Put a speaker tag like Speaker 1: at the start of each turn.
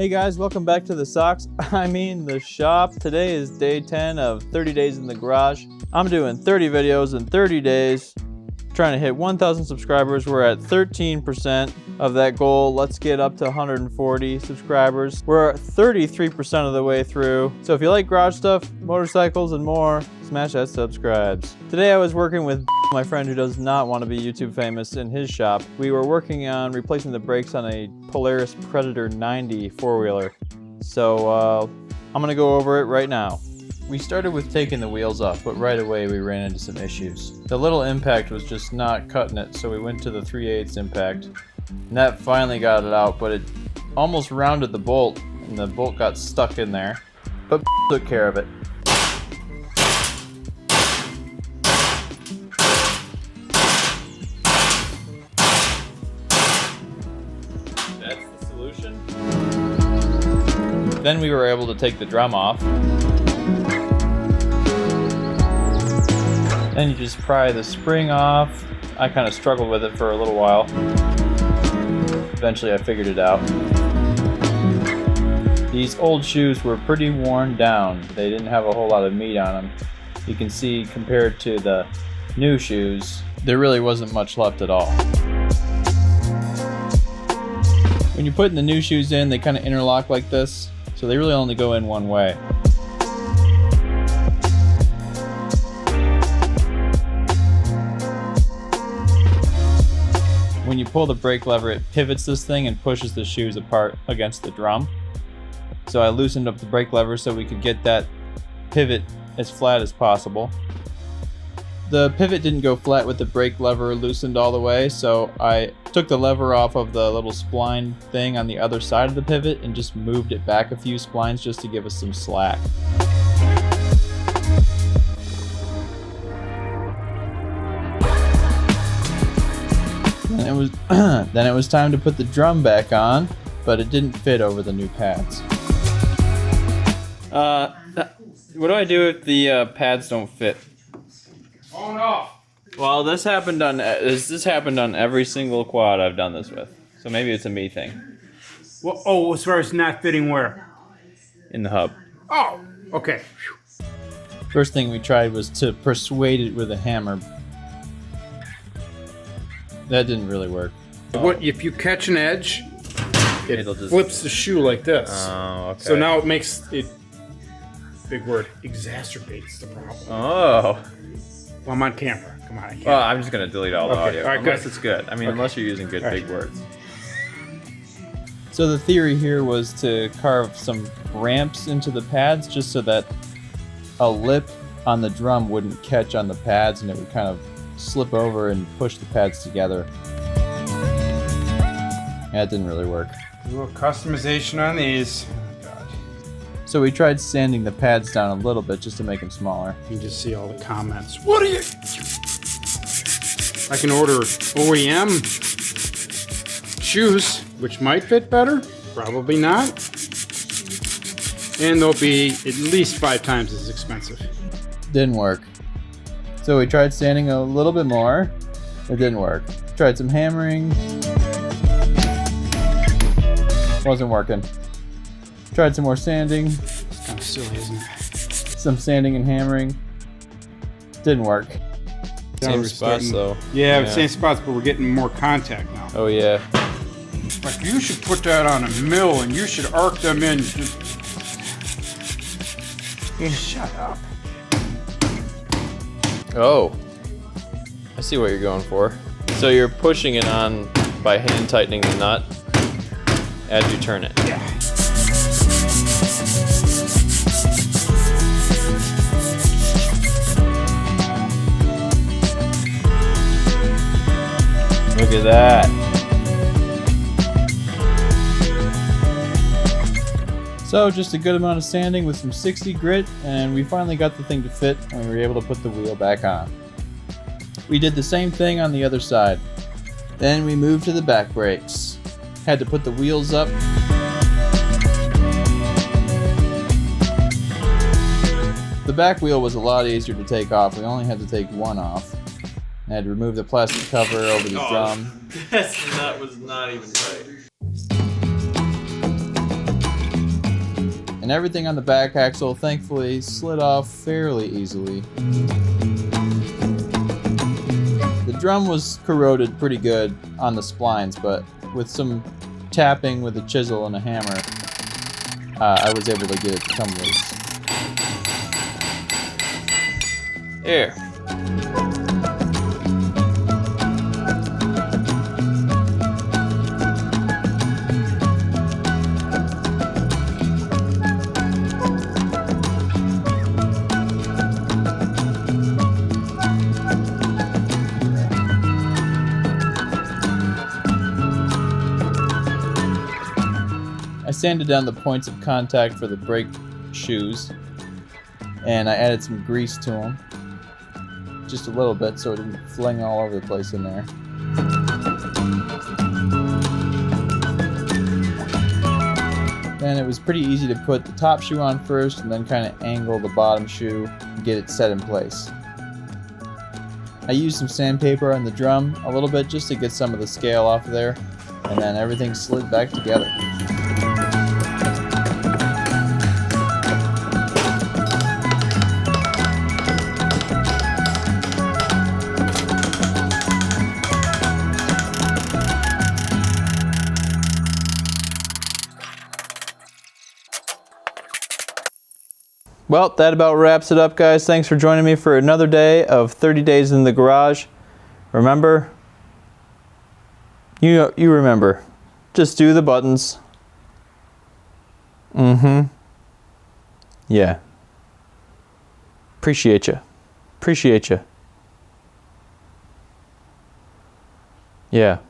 Speaker 1: Hey guys, welcome back to the the shop. Today is day 10 of 30 days in the garage. I'm doing 30 videos in 30 days, trying to hit 1,000 subscribers. We're at 13% of that goal. Let's get up to 140 subscribers. We're 33% of the way through. So if you like garage stuff, motorcycles, and more, smash that subscribes. Today I was working with my friend who does not want to be YouTube famous in his shop. We were working on replacing the brakes on a Polaris Predator 90 four-wheeler. So I'm gonna go over it right now. We started with taking the wheels off, but right away we ran into some issues. The little impact was just not cutting it, so we went to the 3/8 impact. And that finally got it out, but it almost rounded the bolt, and the bolt got stuck in there. But took care of it. That's the solution. Then we were able to take the drum off. Then you just pry the spring off. I kind of struggled with it for a little while. Eventually I figured it out. These old shoes were pretty worn down. They didn't have a whole lot of meat on them. You can see compared to the new shoes, there really wasn't much left at all. When you're putting the new shoes in, they kind of interlock like this, so they really only go in one way. When you pull the brake lever, it pivots this thing and pushes the shoes apart against the drum. So I loosened up the brake lever so we could get that pivot as flat as possible. The pivot didn't go flat with the brake lever loosened all the way, so I took the lever off of the little spline thing on the other side of the pivot and just moved it back a few splines just to give us some slack. Then it was time to put the drum back on, but it didn't fit over the new pads. What do I do if the pads don't fit?
Speaker 2: Oh no!
Speaker 1: Well, this happened on every single quad I've done this with, so maybe it's a me thing.
Speaker 2: Well, oh, as far as not fitting where?
Speaker 1: In the hub.
Speaker 2: Oh, okay.
Speaker 1: First thing we tried was to persuade it with a hammer. That didn't really work.
Speaker 2: What if you catch an edge? It flips the shoe like this.
Speaker 1: Oh, okay.
Speaker 2: So now it makes it. Big word. Exacerbates the problem.
Speaker 1: Oh.
Speaker 2: Well, I'm on camera. Come on, I can't.
Speaker 1: Well, I'm just gonna delete all the audio.
Speaker 2: All right,
Speaker 1: unless
Speaker 2: good.
Speaker 1: It's good. I mean,
Speaker 2: Okay.
Speaker 1: unless you're using good big words. So the theory here was to carve some ramps into the pads just so that a lip on the drum wouldn't catch on the pads and it would kind of slip over and push the pads together. Yeah, it didn't really work.
Speaker 2: A little customization on these. Oh, God.
Speaker 1: So we tried sanding the pads down a little bit just to make them smaller.
Speaker 2: You can just see all the comments. What are you? I can order OEM shoes, which might fit better. Probably not. And they'll be at least 5 times as expensive.
Speaker 1: Didn't work. So we tried sanding a little bit more. It didn't work. Tried some hammering. Wasn't working. Tried some more sanding.
Speaker 2: It's kind of silly, isn't it?
Speaker 1: Some sanding and hammering. Didn't work. Same
Speaker 2: We're
Speaker 1: spots
Speaker 2: starting-
Speaker 1: though.
Speaker 2: Yeah, same spots, but we're getting more contact now.
Speaker 1: Oh yeah.
Speaker 2: Like, you should put that on a mill and you should arc them in. Shut up.
Speaker 1: Oh. I see what you're going for. So you're pushing it on by hand tightening the nut as you turn it.
Speaker 2: Yeah.
Speaker 1: Look at that. So just a good amount of sanding with some 60 grit, and we finally got the thing to fit, and we were able to put the wheel back on. We did the same thing on the other side. Then we moved to the back brakes. Had to put the wheels up. The back wheel was a lot easier to take off. We only had to take one off. I had to remove the plastic cover over the drum.
Speaker 3: That was not even tight.
Speaker 1: And everything on the back axle thankfully slid off fairly easily. The drum was corroded pretty good on the splines, but with some tapping with a chisel and a hammer, I was able to get it to come loose. There. I sanded down the points of contact for the brake shoes, and I added some grease to them, just a little bit so it didn't fling all over the place in there. Then it was pretty easy to put the top shoe on first and then kind of angle the bottom shoe and get it set in place. I used some sandpaper on the drum a little bit just to get some of the scale off of there, and then everything slid back together. Well, that about wraps it up, guys. Thanks for joining me for another day of 30 Days in the Garage. Remember, you remember, just do the buttons. Yeah. Appreciate you. Appreciate you. Yeah.